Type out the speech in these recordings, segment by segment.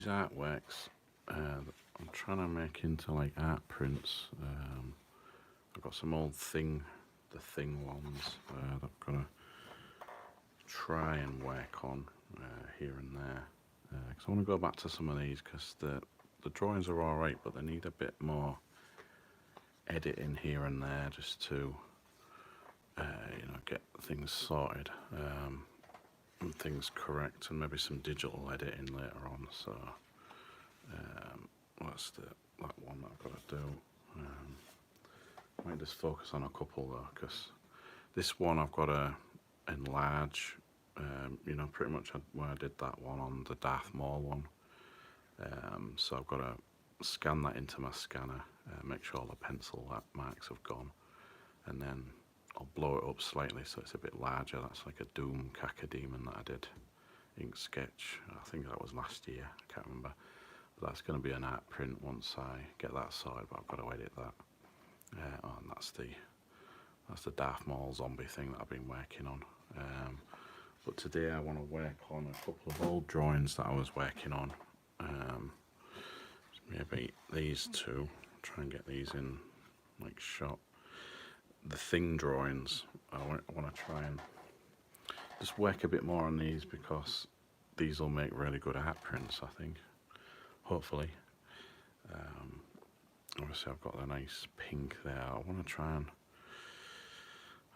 artworks I'm trying to make into like art prints. I've got some old the thing ones that I've got to try and work on here and there. Because I want to go back to some of these because the drawings are all right, but they need a bit more editing here and there just to get things sorted and things correct, and maybe some digital editing later on. So that's that one that I've got to do. I might just focus on a couple though, because this one I've got to enlarge. Pretty much where I did that one on the Darth Maul one. So I've got to scan that into my scanner, make sure all the pencil marks have gone, and then I'll blow it up slightly so it's a bit larger. That's like a Doom Cacodemon that I did ink sketch. I think that was last year, I can't remember. But that's going to be an art print once I get that sorted, but I've got to edit that. And that's the Darth Maul zombie thing that I've been working on. But today I want to work on a couple of old drawings that I was working on. Maybe these two, try and get these in like shot. The thing drawings, I want to try and just work a bit more on these, because these will make really good art prints, I think, hopefully. Obviously I've got the nice pink there. I want to try and,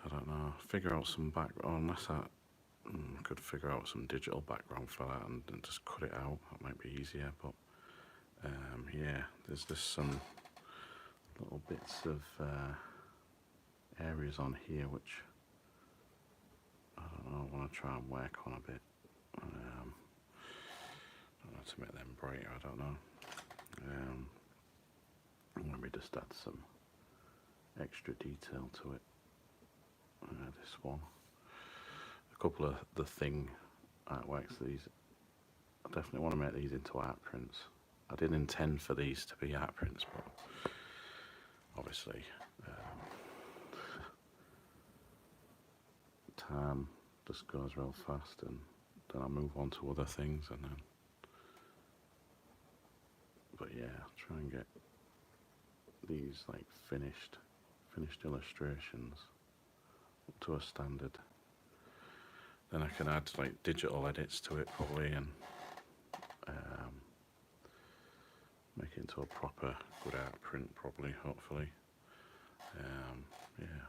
I don't know, figure out some background, unless I could figure out some digital background for that and just cut it out. That might be easier, but yeah, there's just some little bits of areas on here which I don't know, I want to try and work on a bit. I don't know, to make them brighter, I don't know. Maybe just add some extra detail to it. This one, a couple of the thing artworks. These, I definitely want to make these into art prints. I didn't intend for these to be art prints, but obviously time just goes real fast, and then I move on to other things, and then. But yeah, try and get these like finished illustrations up to a standard. Then I can add like digital edits to it probably, and make it into a proper good art print probably, hopefully. Yeah.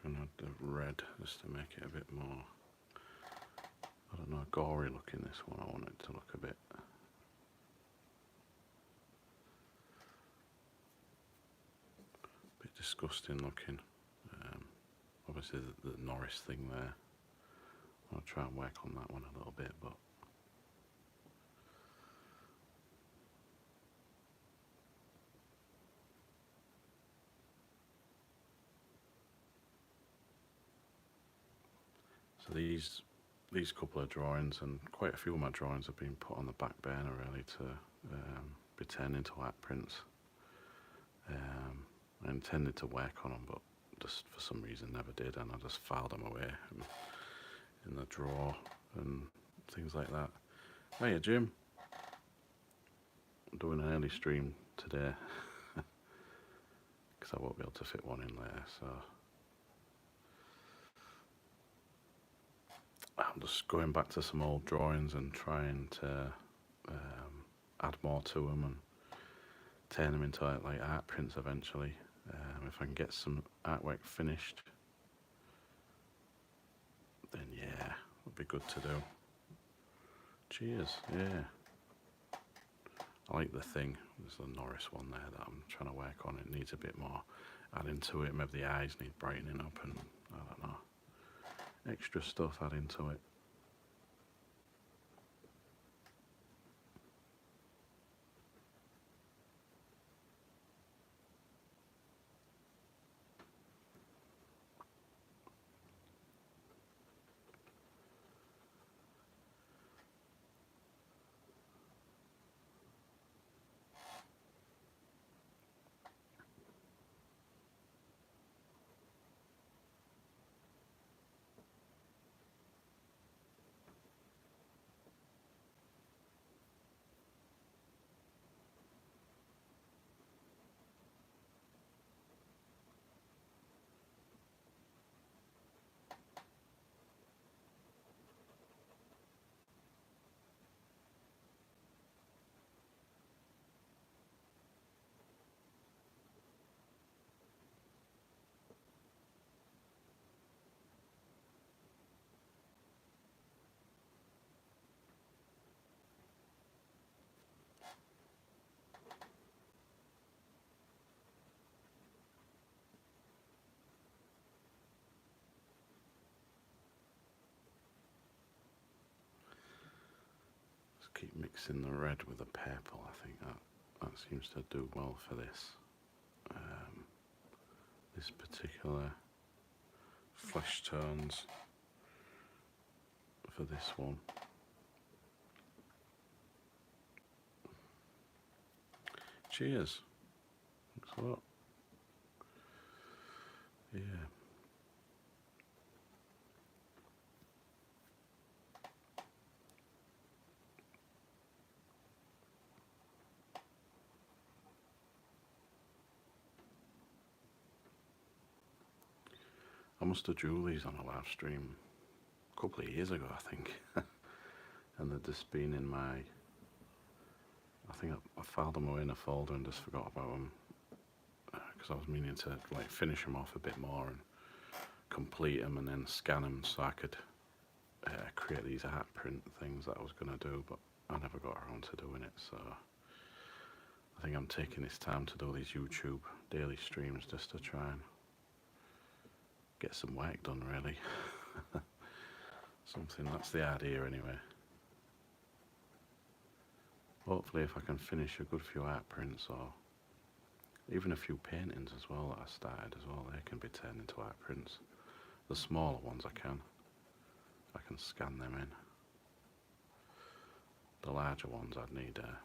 I'm gonna add the red just to make it a bit more, I don't know, gory looking. This one, I want it to look a bit disgusting looking. Obviously the Norris thing there, I'll try and work on that one a little bit, but so these couple of drawings, and quite a few of my drawings have been put on the back burner really to be turned into art prints. I intended to work on them, but just for some reason never did, and I just filed them away in the drawer and things like that. Hiya Jim, I'm doing an early stream today because I won't be able to fit one in there, so I'm just going back to some old drawings and trying to add more to them and turn them into like art prints eventually. If I can get some artwork finished, then yeah, it'll be good to do. Cheers, yeah. I like the thing. There's the Norris one there that I'm trying to work on. It needs a bit more adding to it. Maybe the eyes need brightening up, and I don't know. extra stuff adding to it. Just keep mixing the red with the purple. I think that seems to do well for this. This particular flesh tones for this one. Cheers. Thanks a lot. Yeah. I must have drew these on a live stream a couple of years ago, I think. And they've just been in my... I think I filed them away in a folder and just forgot about them. Because I was meaning to like finish them off a bit more and complete them and then scan them so I could create these art print things that I was going to do, but I never got around to doing it. So I think I'm taking this time to do these YouTube daily streams just to try and get some work done, really. Something, that's the idea anyway. Hopefully if I can finish a good few art prints or even a few paintings as well that I started as well, they can be turned into art prints. The smaller ones I can scan them in. The larger ones I'd need a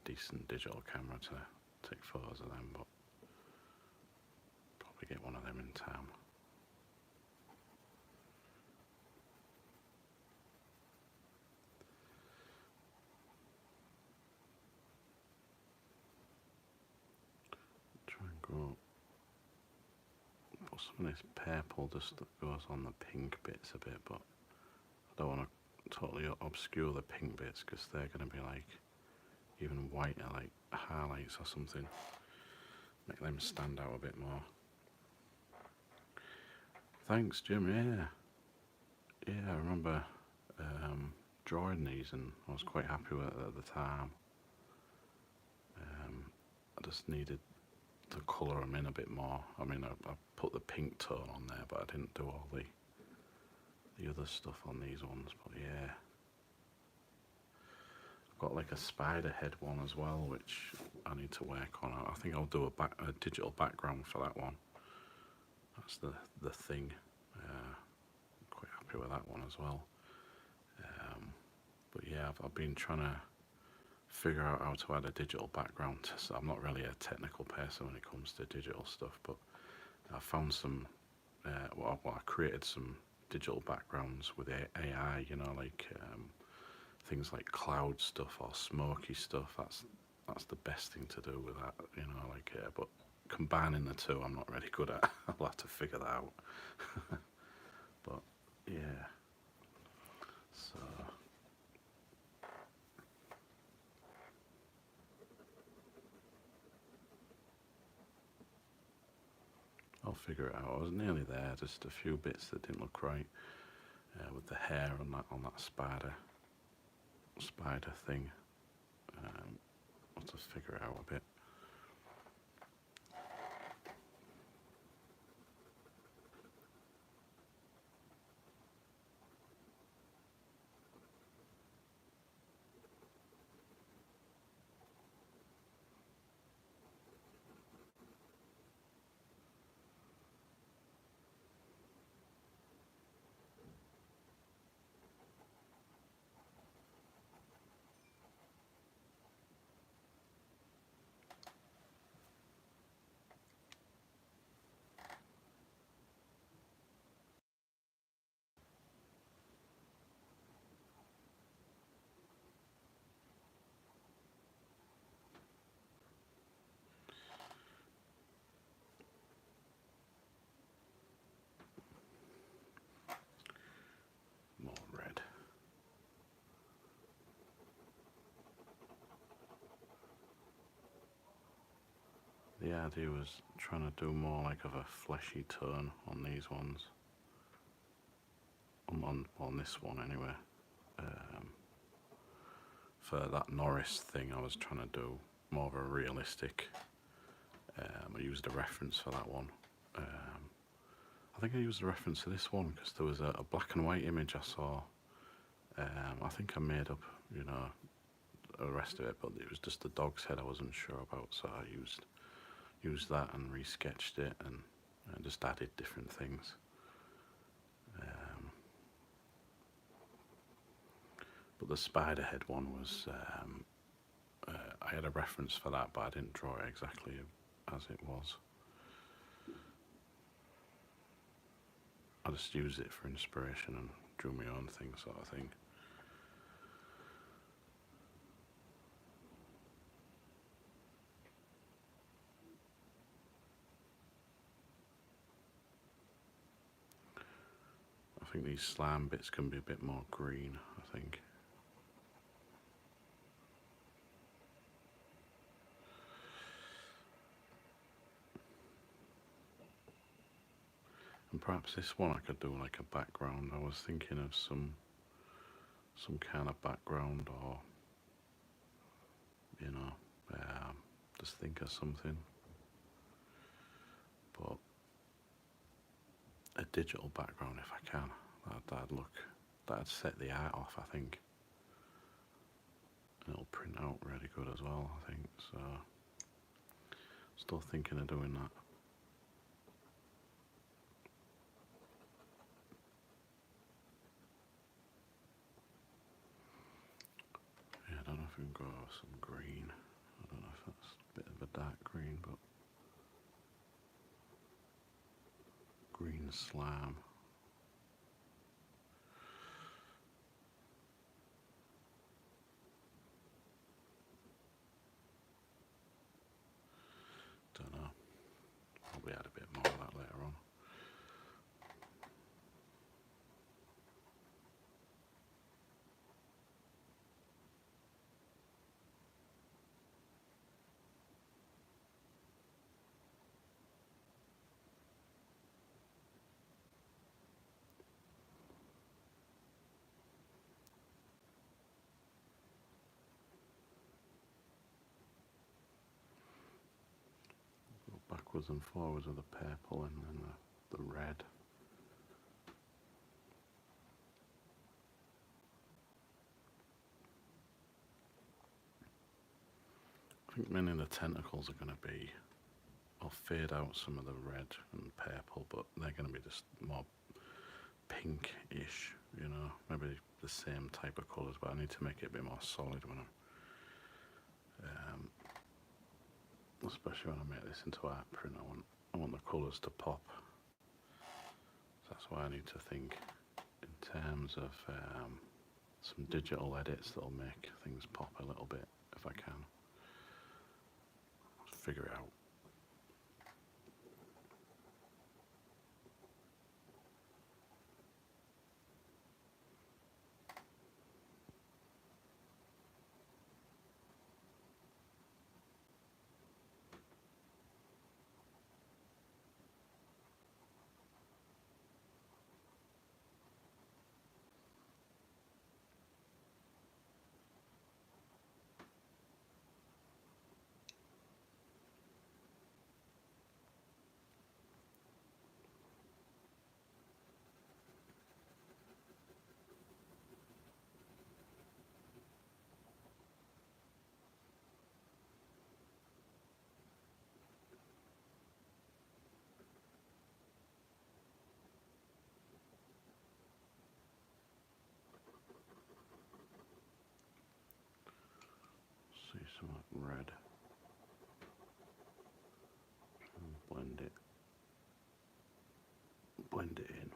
decent digital camera to take photos of them, but probably get one of them in town. Try and go put some of this purple just that goes on the pink bits a bit, but I don't want to totally obscure the pink bits because they're going to be like even whiter, like highlights or something. Make them stand out a bit more. Thanks, Jim. Yeah, I remember drawing these and I was quite happy with it at the time. I just needed to colour them in a bit more. I mean, I put the pink tone on there, but I didn't do all the other stuff on these ones. But yeah, I've got like a spider head one as well, which I need to work on. I think I'll do a digital background for that one. That's the thing. Quite happy with that one as well. But yeah, I've been trying to figure out how to add a digital background. So I'm not really a technical person when it comes to digital stuff, but I found some, I created some digital backgrounds with AI, you know, like things like cloud stuff or smoky stuff. That's the best thing to do with that, you know, like, but combining the two I'm not really good at. I'll have to figure that out. But yeah, so I'll figure it out. I was nearly there, just a few bits that didn't look right with the hair on that spider thing. I'll just figure it out a bit. idea was trying to do more like of a fleshy tone on these ones. On this one anyway. For that Norris thing, I was trying to do more of a realistic. I used a reference for that one. I think I used a reference to this one because there was a black and white image I saw. I think I made up, the rest of it, but it was just the dog's head I wasn't sure about, so I used that and resketched it and just added different things. But the spider head one was, I had a reference for that, but I didn't draw it exactly as it was. I just used it for inspiration and drew my own thing, sort of thing. I think these slime bits can be a bit more green, I think. And perhaps this one I could do like a background. I was thinking of some kind of background, or just think of something. But a digital background, if I can, that'd set the art off, I think. And it'll print out really good as well, I think. So, still thinking of doing that. Yeah, I don't know if we can go some green. I don't know if that's a bit of a dark green, but green slime. Don't know. Probably add a bit more of that later on. Go backwards and forwards with the purple and then the red. I think many of the tentacles are going to be, I'll fade out some of the red and purple, but they're going to be just more pink-ish, maybe the same type of colours, but I need to make it a bit more solid when especially when I make this into art print. I want the colours to pop. So that's why I need to think in terms of some digital edits that'll make things pop a little bit if I can. Figure it out. See some red and blend it in.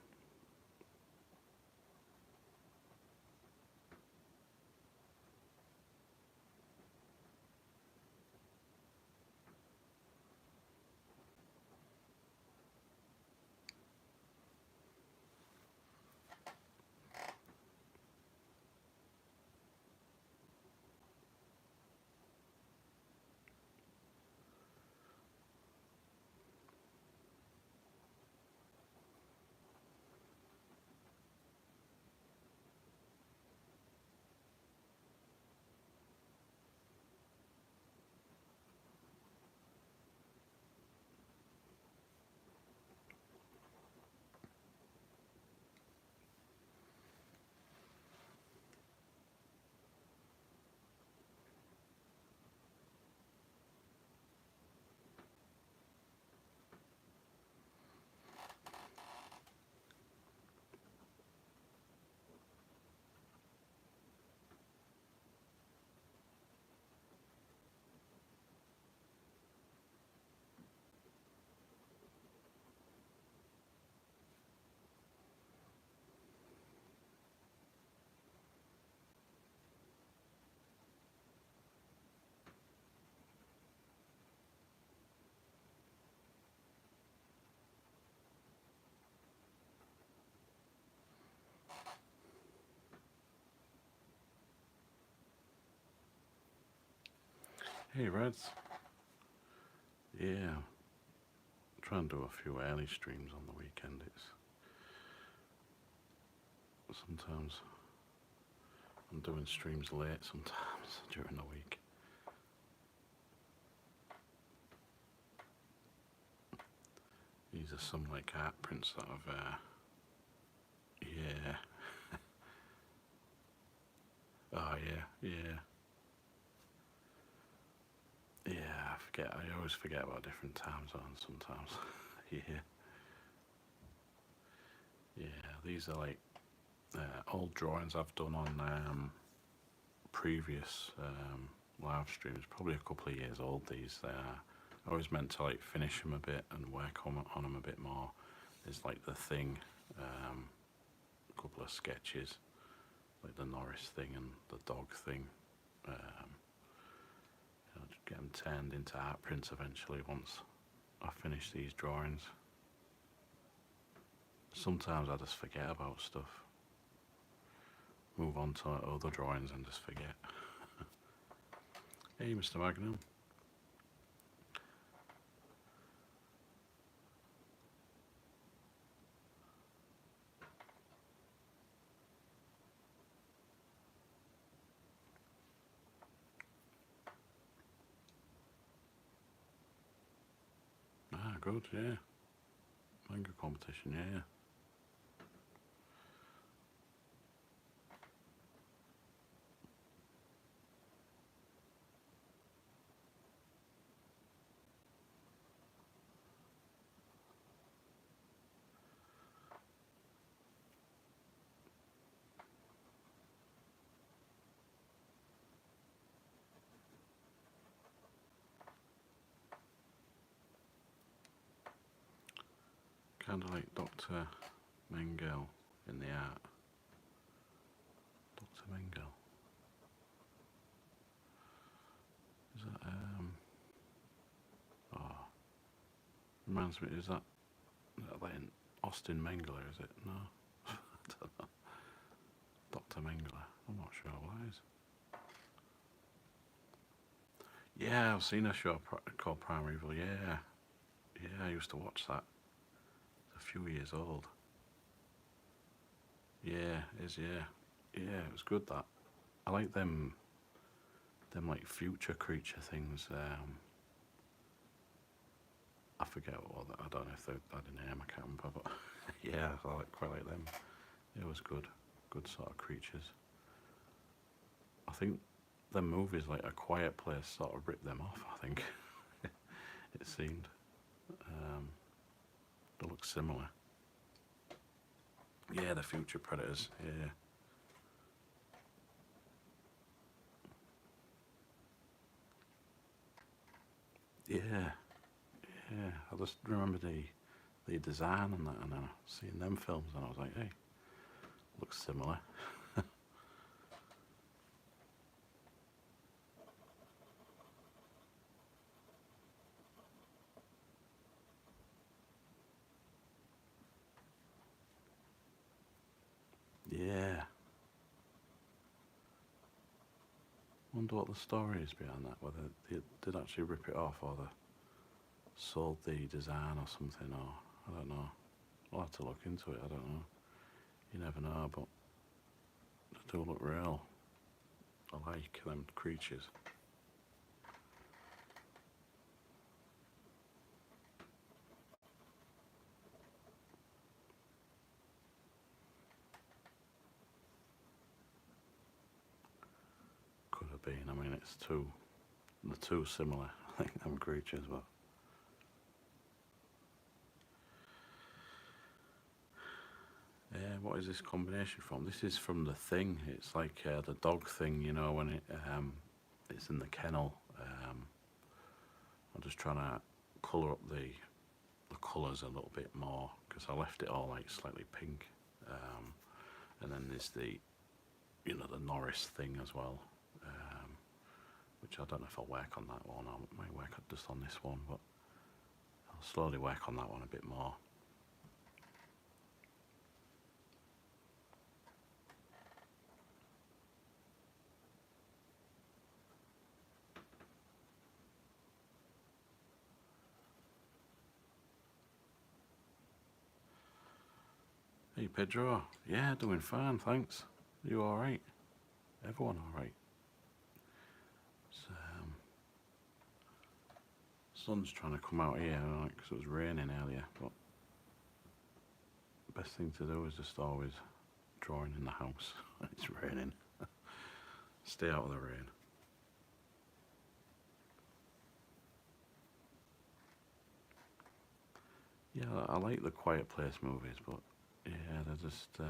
Hey, Reds. Yeah, try and do a few early streams on the weekend. It's sometimes I'm doing streams late sometimes during the week. These are some like art prints that I've yeah. Oh yeah, yeah. Yeah, I always forget about different time zones sometimes. Yeah. Yeah, these are like old drawings I've done on previous live streams, probably a couple of years old. These I always meant to like finish them a bit and work on them a bit more. There's like the thing, a couple of sketches, like the Norris thing and the dog thing. Get them turned into art prints eventually once I finish these drawings. Sometimes I just forget about stuff. Move on to other drawings and just forget. Hey, Mr. Magnum. Ah, good, yeah. Manga competition, yeah. Kind of like Dr. Mengele in the art. Dr. Mengele. Is that, oh, reminds me, is that like Austin Mengele, is it? No? I don't know. Dr. Mengele. I'm not sure what it is. Yeah, I've seen a show called Primary Evil, yeah. Yeah, I used to watch that. It's a few years old. Yeah, it is, yeah. Yeah, it was good, that. I like them like future creature things. I forget what, I don't know if they had a name, I can't remember, but yeah, I quite like them. It was good sort of creatures. I think the movies like A Quiet Place sort of ripped them off, I think. It seemed. They look similar. Yeah, the future predators, yeah. Yeah, yeah. I just remember the design and that, and then seeing them films, and I was like, hey, looks similar. Yeah. Wonder what the story is behind that. Whether they did actually rip it off, or they sold the design or something, or I don't know. I'll have to look into it. I don't know. You never know, but they do look real. I like them creatures. Could have been. I mean, they're too similar. I think them creatures, but. What is this combination from? This is from the Thing. It's like the dog thing, you know, when it's in the kennel. I'm just trying to colour up the colours a little bit more because I left it all like slightly pink. And then there's the the Norris thing as well, which I don't know if I'll work on that one. I might work just on this one, but I'll slowly work on that one a bit more. Hey Pedro, yeah, doing fine, thanks. You all right? Everyone all right? It's, sun's trying to come out here, like, 'cause it was raining earlier. But the best thing to do is just always drawing in the house. It's raining. Stay out of the rain. Yeah, I like the Quiet Place movies, but yeah, they're just I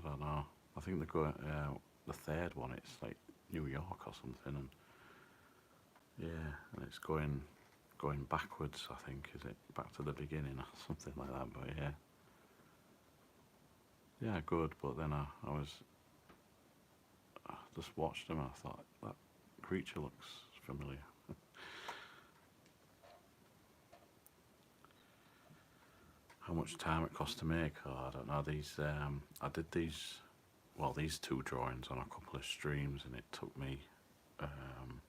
don't know. I think the third one. It's like New York or something, and yeah, and it's going backwards. I think is it back to the beginning or something like that. But yeah, yeah, good. But then I just watched them and I thought that creature looks familiar. How much time it cost to make? Oh, I don't know. I did these two drawings on a couple of streams, and um,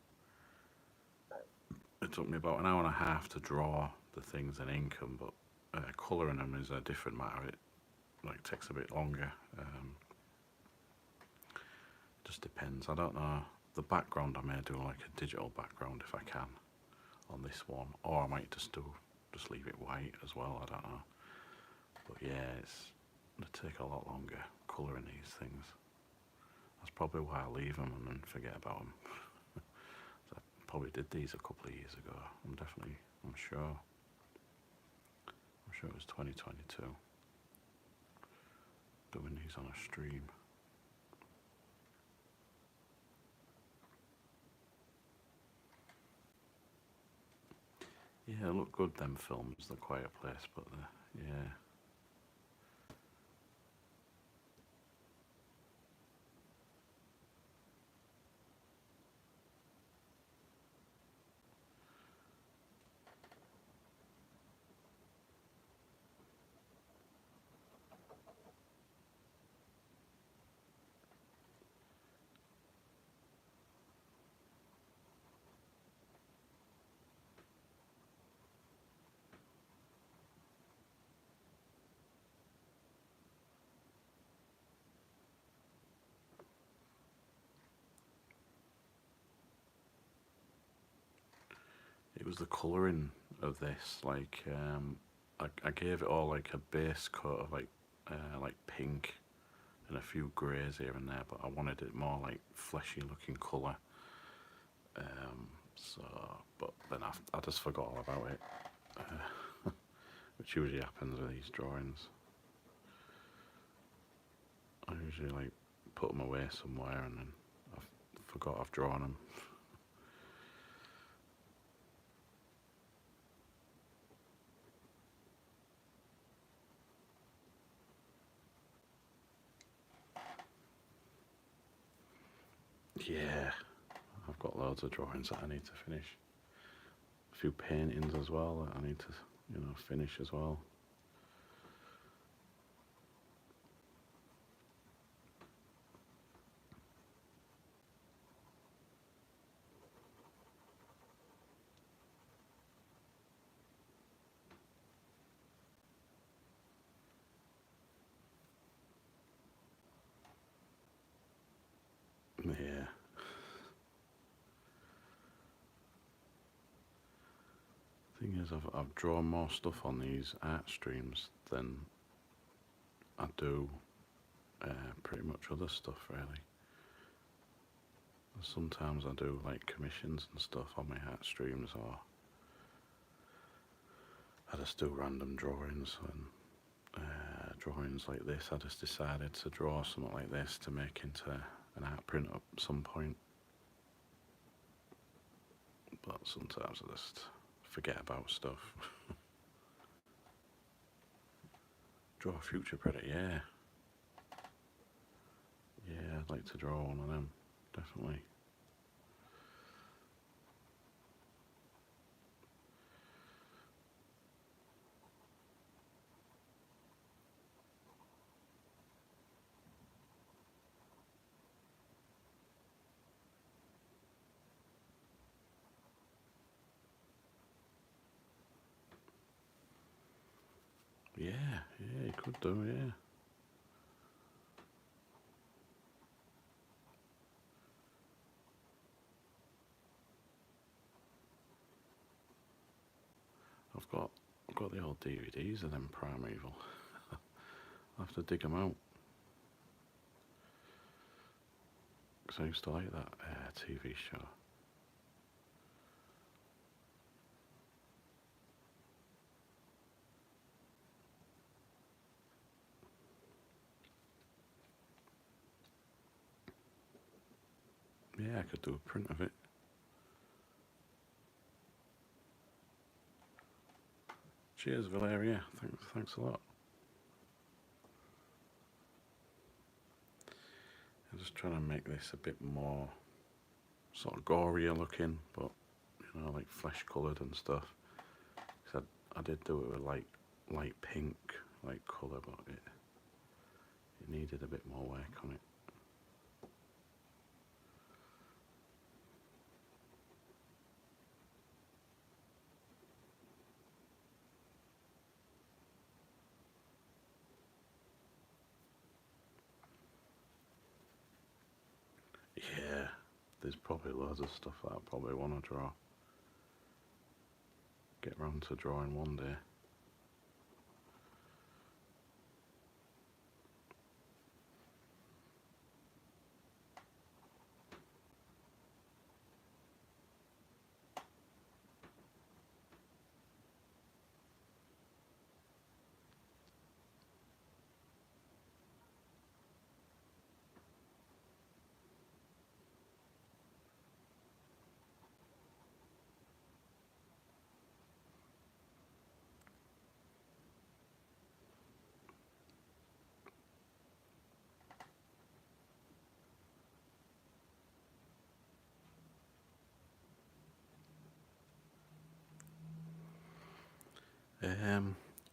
it took me about an hour and a half to draw the things in ink 'em, but colouring them is a different matter. It like takes a bit longer. Just depends. I don't know. The background I may do like a digital background if I can on this one, or I might just leave it white as well. I don't know. But yeah, they take a lot longer colouring these things. That's probably why I leave them and then forget about them. I probably did these a couple of years ago. I'm sure. I'm sure it was 2022. Doing these on a stream. Yeah, look good, them films, The Quiet Place, but yeah. It was the colouring of this, like, I gave it all like a base coat of like pink and a few greys here and there, but I wanted it more like fleshy looking colour. So, but then I just forgot all about it, which usually happens with these drawings. I usually like put them away somewhere and then I forgot I've drawn them. Yeah, I've got loads of drawings that I need to finish. A few paintings as well that I need to, finish as well. Yeah. Thing is, I've drawn more stuff on these art streams than I do pretty much other stuff, really. Sometimes I do like commissions and stuff on my art streams, or I just do random drawings and drawings like this. I just decided to draw something like this to make into an art print at some point. But sometimes I just forget about stuff. Draw a future predator, yeah. Yeah, I'd like to draw one of them, definitely. Yeah, you could do, yeah. I've got the old DVDs of them Primeval. I'll have to dig them out. Because I used to like that TV show. Yeah, I could do a print of it. Cheers, Valeria. Thanks a lot. I'm just trying to make this a bit more sort of gorier looking, but you know, like flesh coloured and stuff. Because I did do it with light pink, like colour, but it needed a bit more work on it. Yeah, there's probably loads of stuff that I probably want to draw. Get round to drawing one day.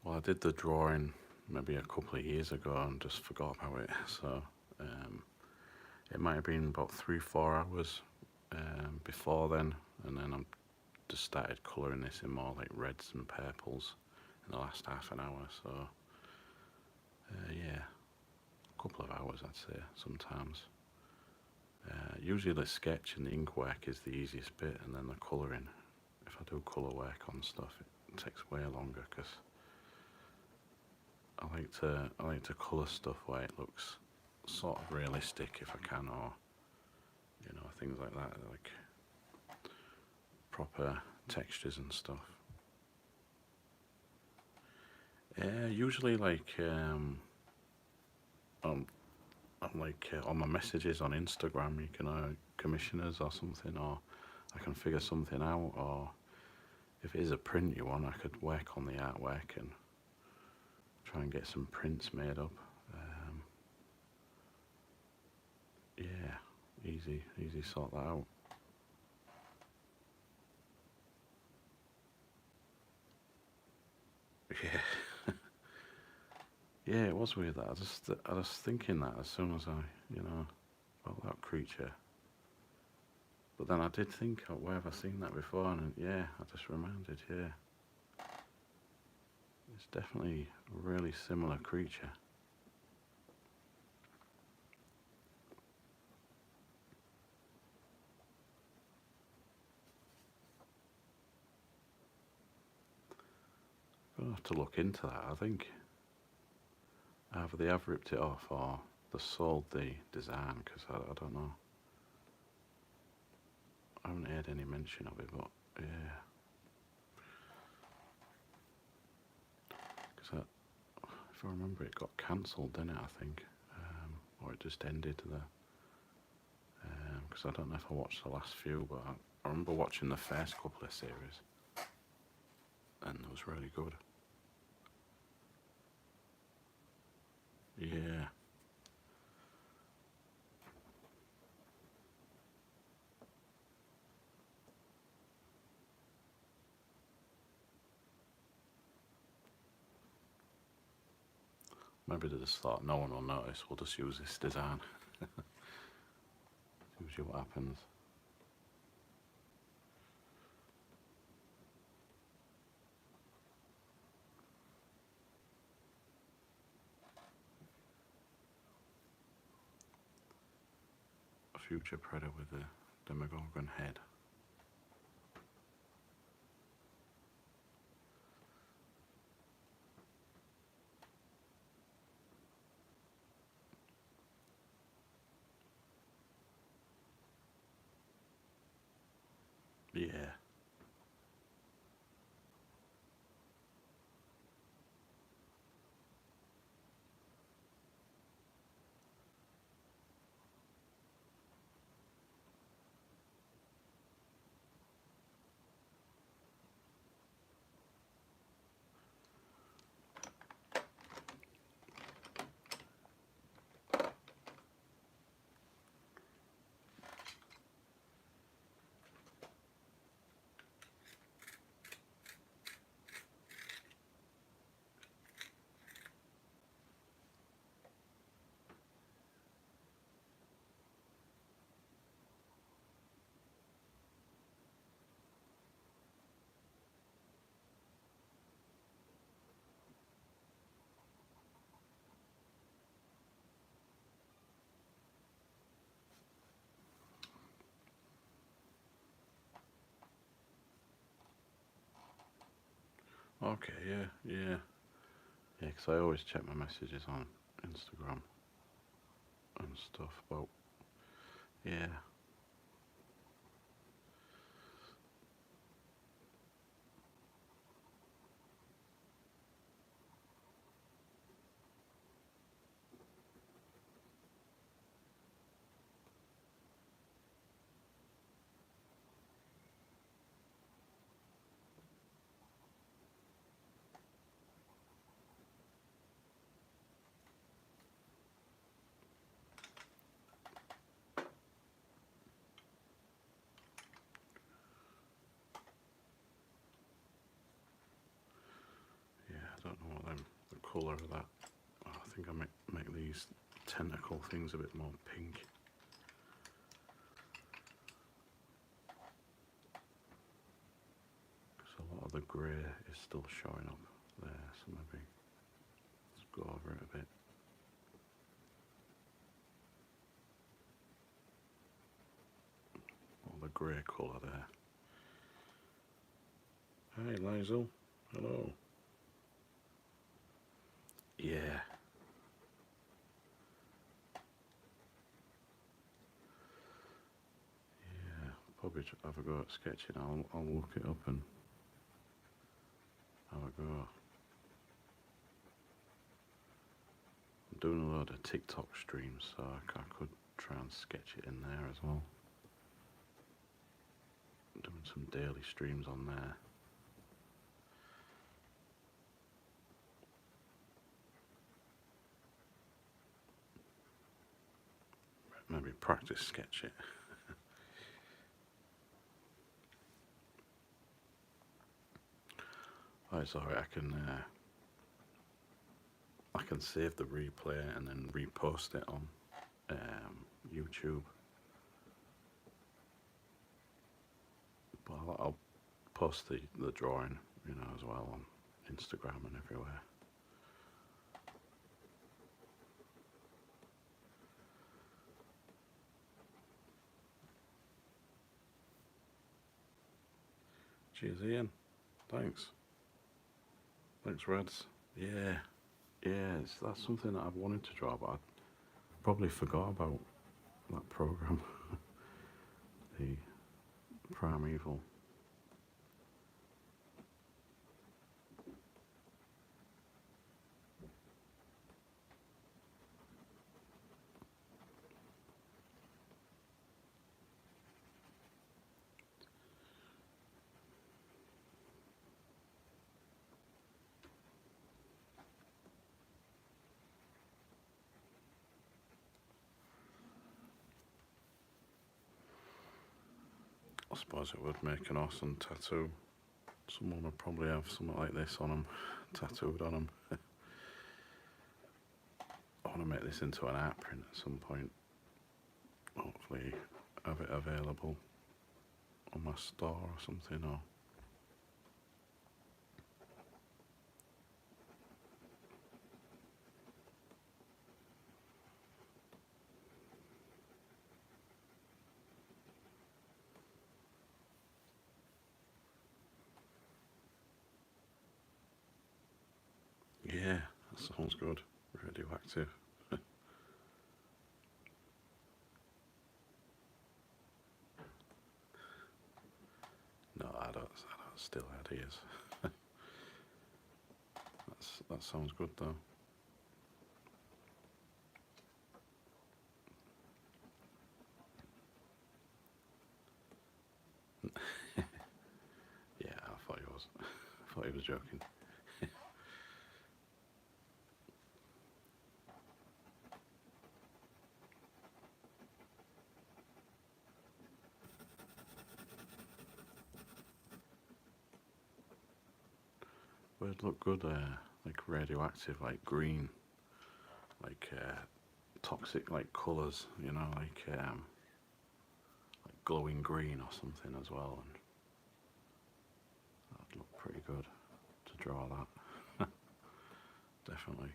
Well, I did the drawing maybe a couple of years ago and just forgot about it. So it might have been about 3-4 hours before then, and then I just started colouring this in more like reds and purples in the last half an hour. So yeah, a couple of hours I'd say sometimes. Usually the sketch and the ink work is the easiest bit, and then the colouring. If I do colour work on stuff, it takes way longer because I like to colour stuff where it looks sort of realistic if I can, or you know, things like that, like proper textures and stuff. Usually like I'm like on my messages on Instagram, you can commission us or something, or I can figure something out, or if it is a print you want, I could work on the artwork and try and get some prints made up. Yeah, easy sort that out. Yeah. Yeah, it was weird that I was thinking that as soon as I, you know, about that creature. But then I did think, oh, where have I seen that before? And yeah, I just remembered, yeah. It's definitely a really similar creature. I'll have to look into that, I think. Either they have ripped it off or they sold the design, because I don't know. I haven't heard any mention of it, but yeah. Because if I remember, it got cancelled, didn't it, I think? Or it just ended the... Because I don't know if I watched the last few, but I remember watching the first couple of series. And it was really good. Yeah. Maybe they just thought no one will notice, we'll just use this design. See what happens. A future predator with a Demogorgon head. Yeah. Okay, yeah, yeah. Yeah, because I always check my messages on Instagram and stuff about, yeah. Yeah, I don't know what the colour of that. Oh, I think I make these tentacle things a bit more pink. Because a lot of the grey is still showing up there, so maybe let's go over it a bit. All the grey colour there. Hi, Lizel. Hello. Yeah. Yeah. Probably have a go at sketching. I'll look it up and have a go. I'm doing a load of TikTok streams, so I could try and sketch it in there as well. I'm doing some daily streams on there. Maybe practice sketch it. Oh, it's alright. I can save the replay and then repost it on YouTube. But I'll post the drawing, as well on Instagram and everywhere. Cheers, Ian. Thanks. Thanks, Reds. Yeah, yeah. That's something that I've wanted to draw, but I probably forgot about that program, the Primeval. I suppose it would make an awesome tattoo. Someone would probably have something like this on them, tattooed on them. I want to make this into an art print at some point. Hopefully have it available on my store or something, or yeah, that sounds good. Radioactive. still ideas. That sounds good though. Yeah, I thought he was. I thought he was joking. But it looked good, like radioactive, like green, like toxic, like colours, you know, like glowing green or something as well, and that'd look pretty good to draw that. Definitely.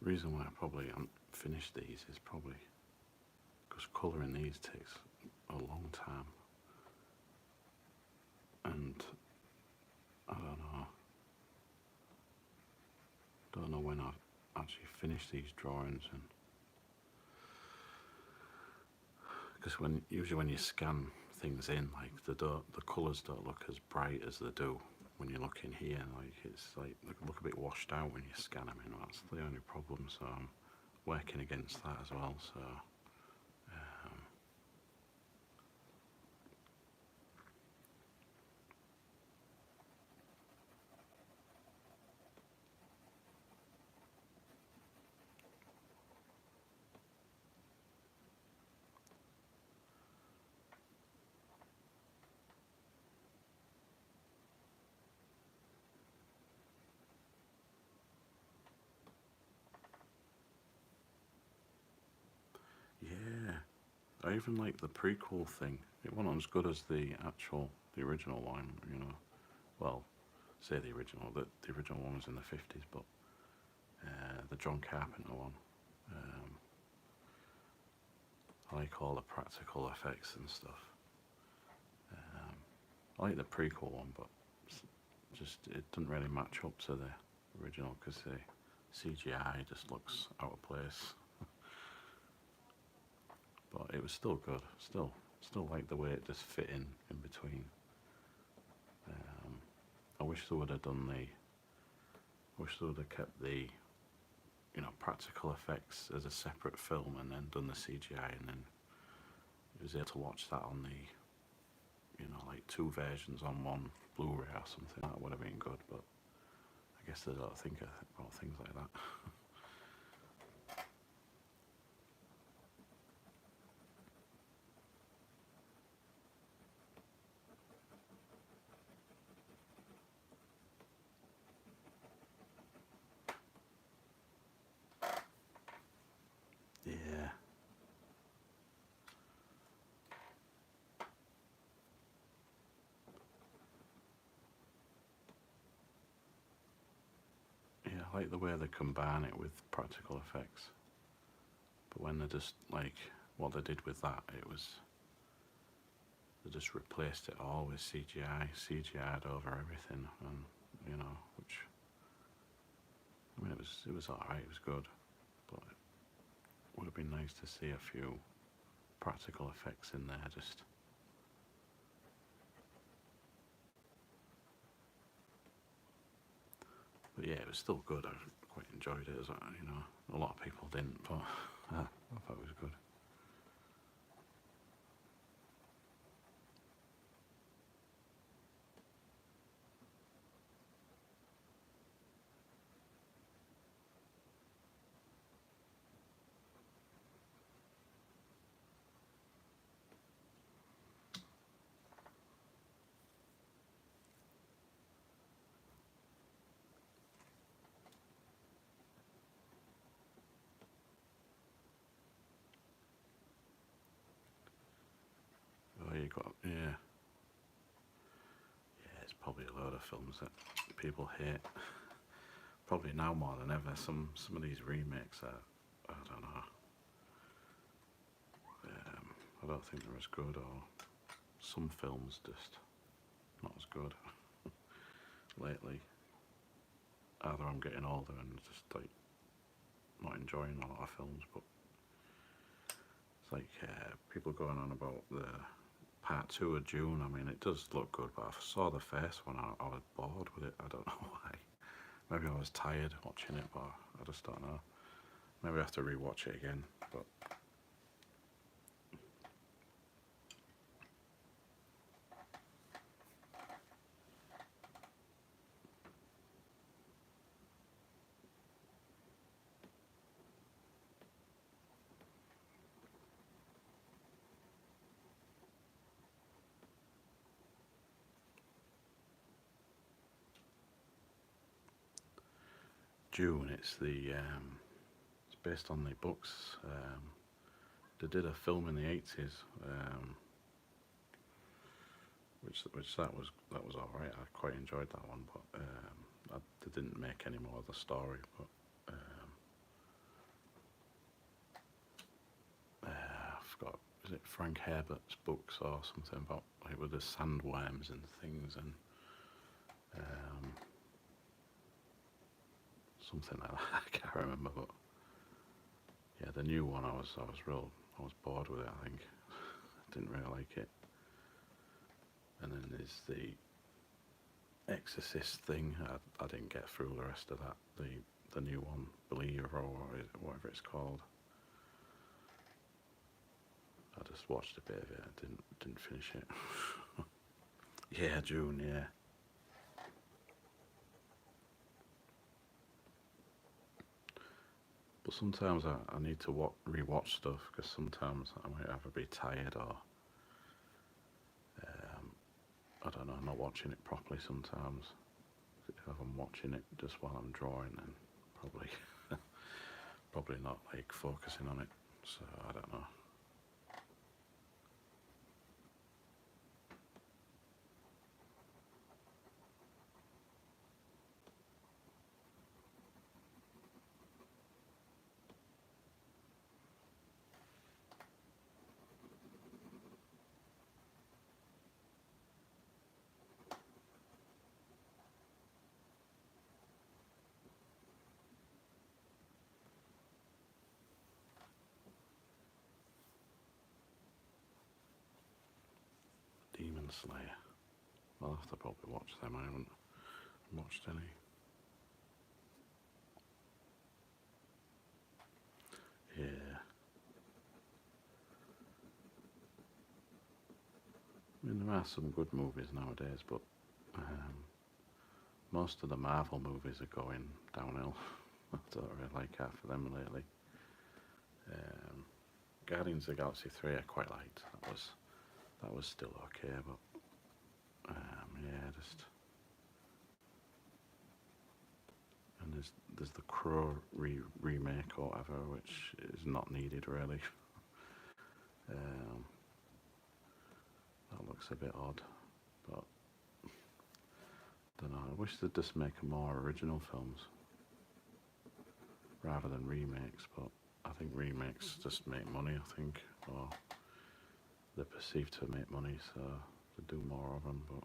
Reason why I probably haven't finished these is probably because colouring these takes a long time, and I don't know when I've actually finished these drawings, and because usually when you scan things in, like the colours don't look as bright as they do when you look in here. Like it's like they look a bit washed out when you scan them in. That's the only problem. So I'm working against that as well. So yeah, I even like the prequel thing. It wasn't as good as the original one. You know, well, say the original. The original one was in the 50s, but the John Carpenter one. Um, I like all the practical effects and stuff. Um, I like the prequel one, but just it doesn't really match up to the original because the CGI just looks out of place. But it was still good. Still like the way it just fit in between. Um, I wish they would have done the. I wish they would have kept the, practical effects as a separate film and then done the CGI, and then you was able to watch that on the, like two versions on one Blu-ray or something. That would have been good, but I guess they don't think about things like that. Yeah. Yeah, I like the way they combine it with practical effects. But when they just, like, what they did with that, it was, they just replaced it all with CGI, CGI'd over everything, and, which, I mean, it was alright, it was good, but it would have been nice to see a few practical effects in there, just. But yeah, it was still good. I quite enjoyed it. A lot of people didn't, but I thought it was good. Oh, you got, yeah. Yeah, it's probably a load of films that people hate. Probably now more than ever. Some of these remakes are, I don't know. I don't think they're as good, or some films just not as good lately. Either I'm getting older and just like not enjoying a lot of films, but it's like people going on about the part 2 of June. I mean, it does look good, but I saw the first one, I was bored with it. I don't know why. Maybe I was tired watching it, but I just don't know. Maybe I have to rewatch it again, but June, it's based on the books. They did a film in the 80s, which that was all right. I quite enjoyed that one, but they didn't make any more of the story. But I forgot. Is it Frank Herbert's books or something about like with the sandworms and things and something like that. I can't remember, but yeah, the new one I was bored with it. I think I didn't really like it. And then there's the Exorcist thing. I didn't get through the rest of that. The new one, Believer or whatever it's called. I just watched a bit of it. I didn't finish it. Yeah, June. Yeah. But sometimes I need to rewatch stuff because sometimes I might either be tired or I don't know, not watching it properly sometimes. If I'm watching it just while I'm drawing, then probably not like focusing on it. So I don't know. Demon Slayer. I'll have to probably watch them. I haven't watched any. Yeah. I mean, there are some good movies nowadays, but most of the Marvel movies are going downhill. I don't really like half of them lately. Guardians of the Galaxy 3 I quite liked. That was still okay, but yeah, just and there's the Crow remake or whatever, which is not needed really. That looks a bit odd, but I don't know. I wish they'd just make more original films rather than remakes, but I think remakes just make money, I think, or they're perceived to make money, so they do more of them, but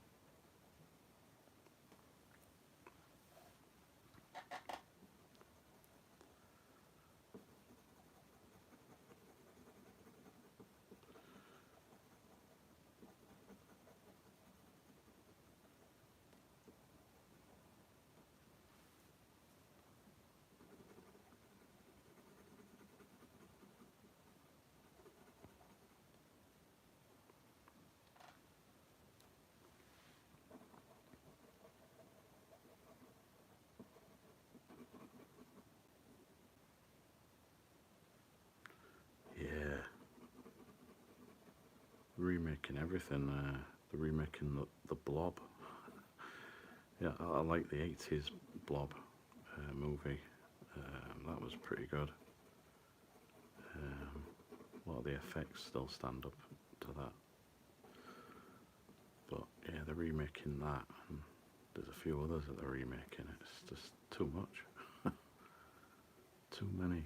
yeah, remaking everything. They're remaking the Blob. Yeah, I like the 80s Blob movie. That was pretty good. A lot of the effects still stand up to that. But yeah, they're remaking that, and there's a few others that they're remaking. It's just too much. Too many.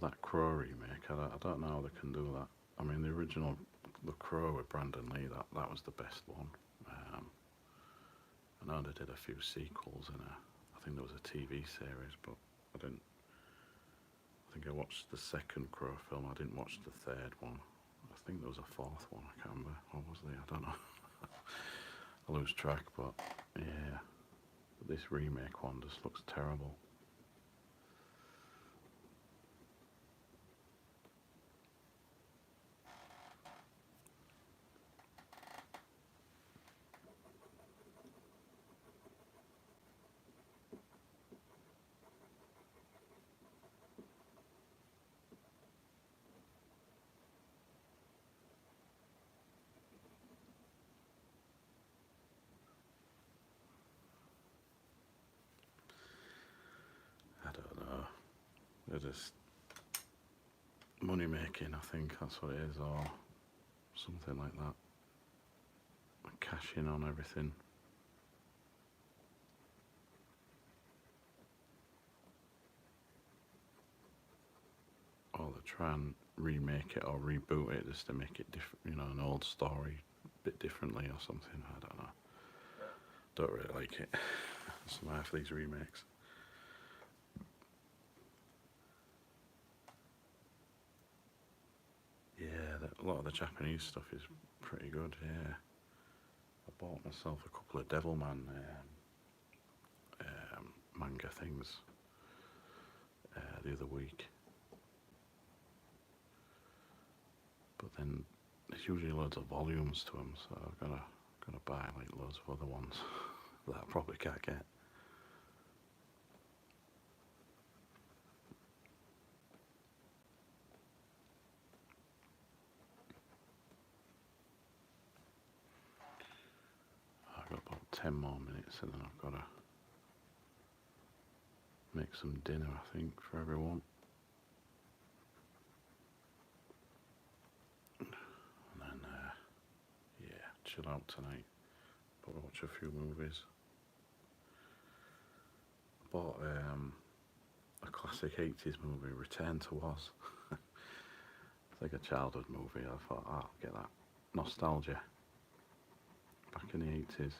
that Crow remake. I don't know how they can do that. I mean, the original, The Crow with Brandon Lee, that was the best one. Um, I know they did a few sequels and I think there was a TV series, but I didn't. I think I watched the second Crow film. I didn't watch the third one. I think there was a fourth one. I can't remember. What was there? I don't know. I lose track, but yeah. But this remake one just looks terrible. I don't know. They're just money making, I think that's what it is, or something like that. Cashing on everything. Or they try and remake it or reboot it just to make it different, you know, an old story a bit differently or something. I don't know. Don't really like it. Some half these remakes. Yeah, a lot of the Japanese stuff is pretty good. Yeah, I bought myself a couple of Devilman manga things the other week, but then there's usually loads of volumes to them, so I've gotta buy like loads of other ones that I probably can't get. I've got about 10 more minutes and then I've got to make some dinner, I think, for everyone. And then, yeah, chill out tonight. Probably watch a few movies. I bought a classic 80s movie, Return to Oz. It's like a childhood movie. I thought, I'll get that nostalgia back in the 80s.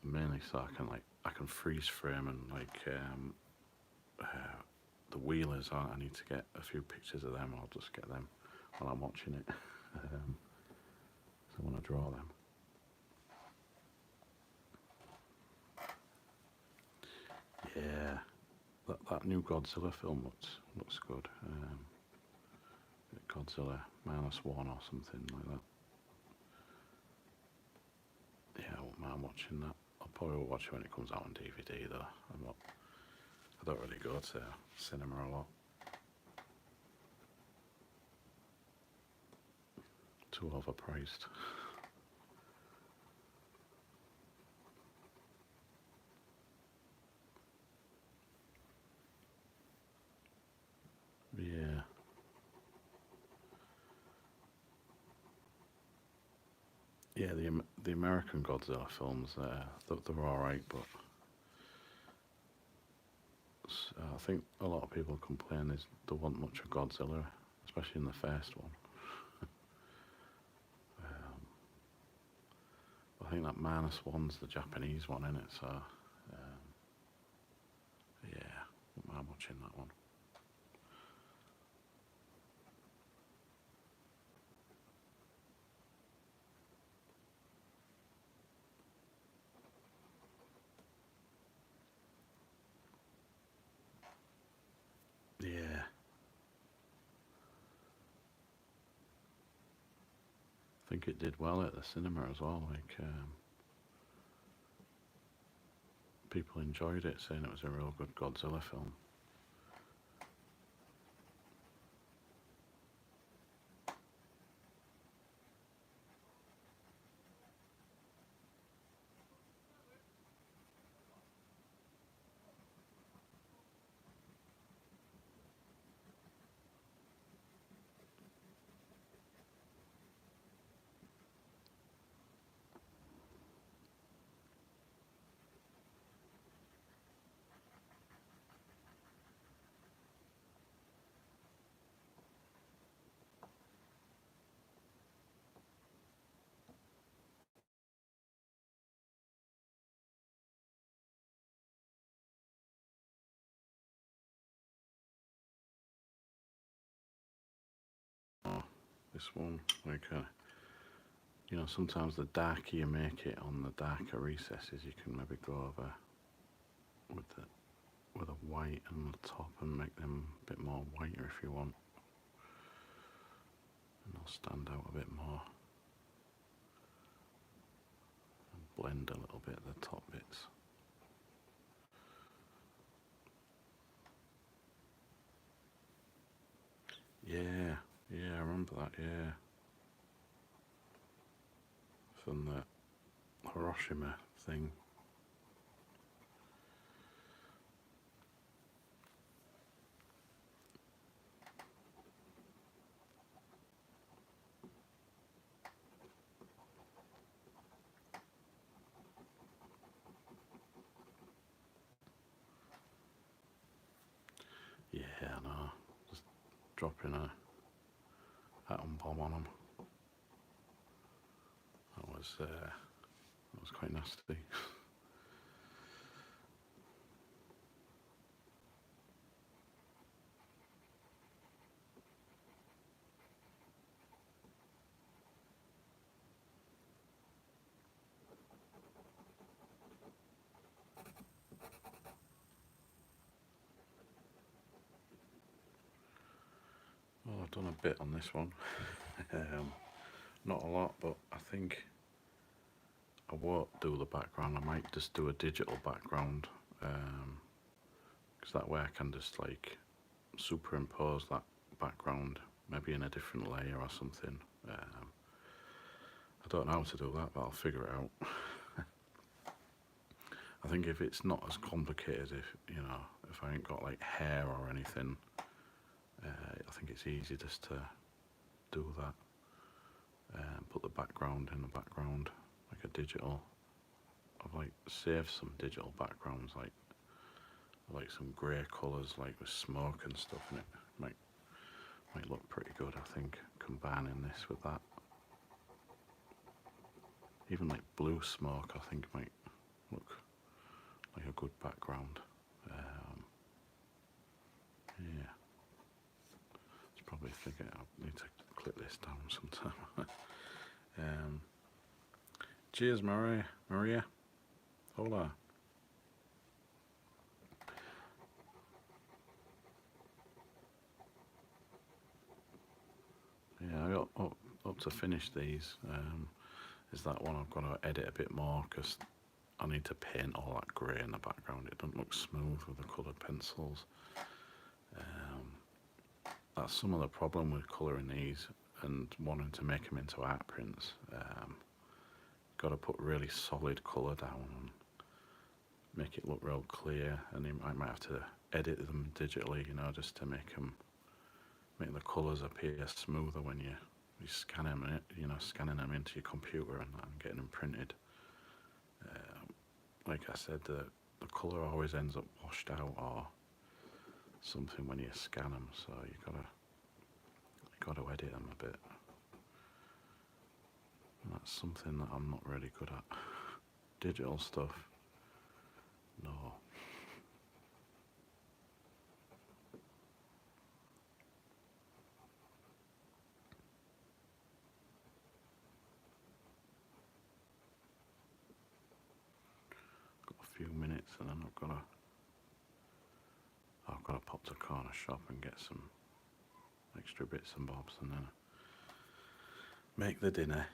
Mainly so I can freeze frame and the wheelers. I need to get a few pictures of them. I'll just get them while I'm watching it. So I want to draw them. Yeah, that new Godzilla film looks good. Godzilla -1 or something like that. Yeah, I won't mind watching that. I'll probably watch it when it comes out on DVD though. I don't really go to cinema a lot. Too overpriced. Yeah. Yeah, the American Godzilla films, they're alright, but I think a lot of people complain there wasn't much of Godzilla, especially in the first one. I think that -1's the Japanese one, isn't it? So, yeah, I'm watching that one. Yeah. I think it did well at the cinema as well. People enjoyed it, saying it was a real good Godzilla film. This one, like you know, sometimes the darker you make it on the darker recesses, you can maybe go over with a white on the top and make them a bit more whiter if you want, and they'll stand out a bit more. And blend a little bit the top bits. Yeah, I remember that. Yeah, from the Hiroshima thing. Yeah, I know. Just dropping a atom bomb on them. That was quite nasty. Well, I've done a bit on this one. Not a lot, but I think I won't do the background. I might just do a digital background, because that way I can just like superimpose that background maybe in a different layer or something. I don't know how to do that, but I'll figure it out. I think if it's not as complicated, if I ain't got like hair or anything, I think it's easy just to do that. Put the background in the background, like a digital. I've like saved some digital backgrounds, like some grey colours, like with smoke and stuff, and it might look pretty good. I think combining this with that, even like blue smoke, I think might look like a good background. Yeah, it's probably thinking I need to clip this down sometime. Cheers, Maria. Hola. Yeah, I got up to finish these. Is that one I've got to edit a bit more because I need to paint all that grey in the background. It doesn't look smooth with the coloured pencils. That's some of the problem with colouring these and wanting to make them into art prints. Got to put really solid colour down and make it look real clear, and you might have to edit them digitally, just to make the colours appear smoother when you scan them, scanning them into your computer and getting them printed. Like I said, the colour always ends up washed out or something when you scan them, so you gotta edit them a bit. And that's something that I'm not really good at. Digital stuff, no. Got a few minutes, and then I've got to pop to the corner shop and get some extra bits and bobs, and then make the dinner.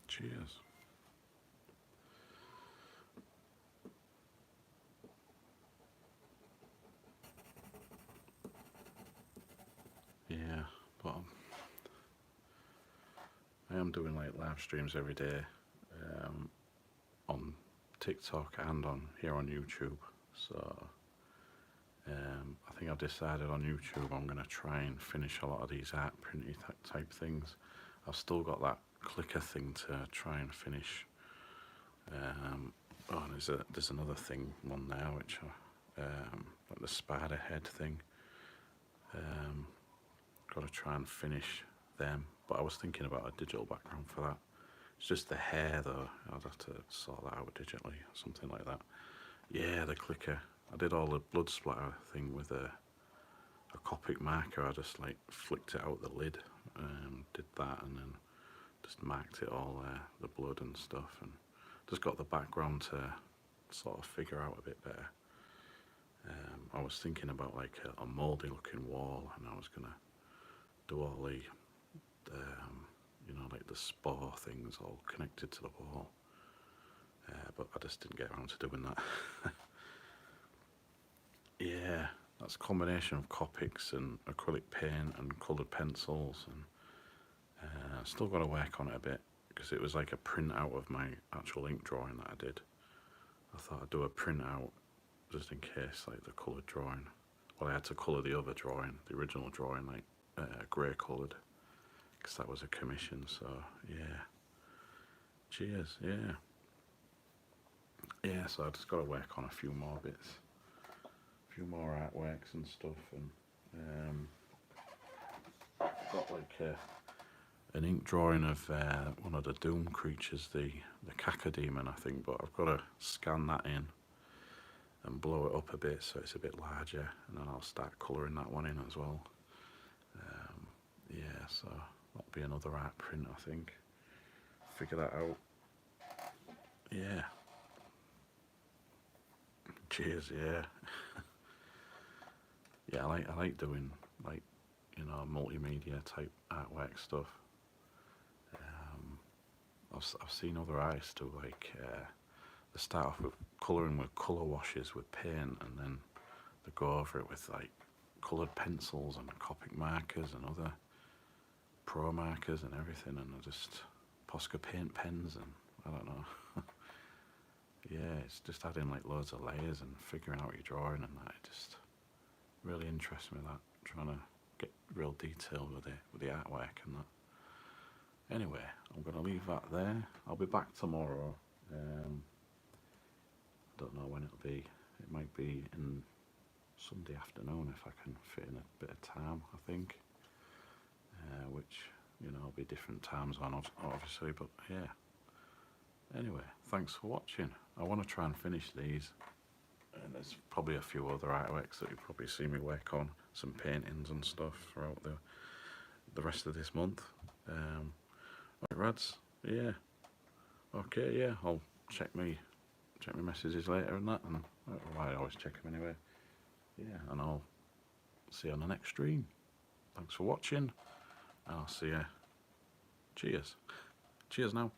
Cheers. Yeah, but I am doing like live streams every day, on TikTok and on here on YouTube. So I think think I've decided on YouTube I'm going to try and finish a lot of these art printy type things. I've still got that clicker thing to try and finish. Oh, and there's another thing one now, which like the spider head thing. Got to try and finish them, but I was thinking about a digital background for that. It's just the hair though, I'd have to sort that out digitally, something like that. Yeah, the clicker. I did all the blood splatter thing with a Copic marker. I just like flicked it out the lid, did that, and then just marked it all there, the blood and stuff, and just got the background to sort of figure out a bit better. I was thinking about like a mouldy looking wall, and I was gonna do all the you know, like the spore things all connected to the wall, but I just didn't get around to doing that. Yeah, that's a combination of Copics and acrylic paint and coloured pencils, and still got to work on it a bit, because it was like a print out of my actual ink drawing that I did. I thought I'd do a print out just in case, like the coloured drawing. Well, I had to colour the other drawing, the original drawing, like grey coloured, because that was a commission. So yeah, cheers. Yeah, so I just got to work on a few more bits, a few more artworks and stuff, and got like an ink drawing of one of the Doom creatures, the Cacodemon, I think, but I've got to scan that in and blow it up a bit so it's a bit larger, and then I'll start colouring that one in as well. Yeah, so that'll be another art print, I think. Figure that out. Yeah. Cheers, yeah. Yeah, I like doing, like, you know, multimedia type artwork stuff. I've seen other artists do like they start off with colouring with colour washes with paint, and then they go over it with like coloured pencils and Copic markers and other pro markers and everything, and they're just Posca paint pens, and I don't know. Yeah, it's just adding like loads of layers and figuring out your drawing, and that it just really interests me, that trying to get real detail with the artwork and that. Anyway, I'm going to leave that there. I'll be back tomorrow. Don't know when it'll be. It might be in Sunday afternoon if I can fit in a bit of time, I think. Which, you know, will be different times on, obviously, but yeah. Anyway, thanks for watching. I want to try and finish these. And there's probably a few other artworks that you'll probably see me work on. Some paintings and stuff throughout the rest of this month. Right, Rads, yeah. Okay, yeah, I'll check my messages later and that, and I always check them anyway. Yeah, and I'll see you on the next stream. Thanks for watching, and I'll see you. Cheers. Cheers now.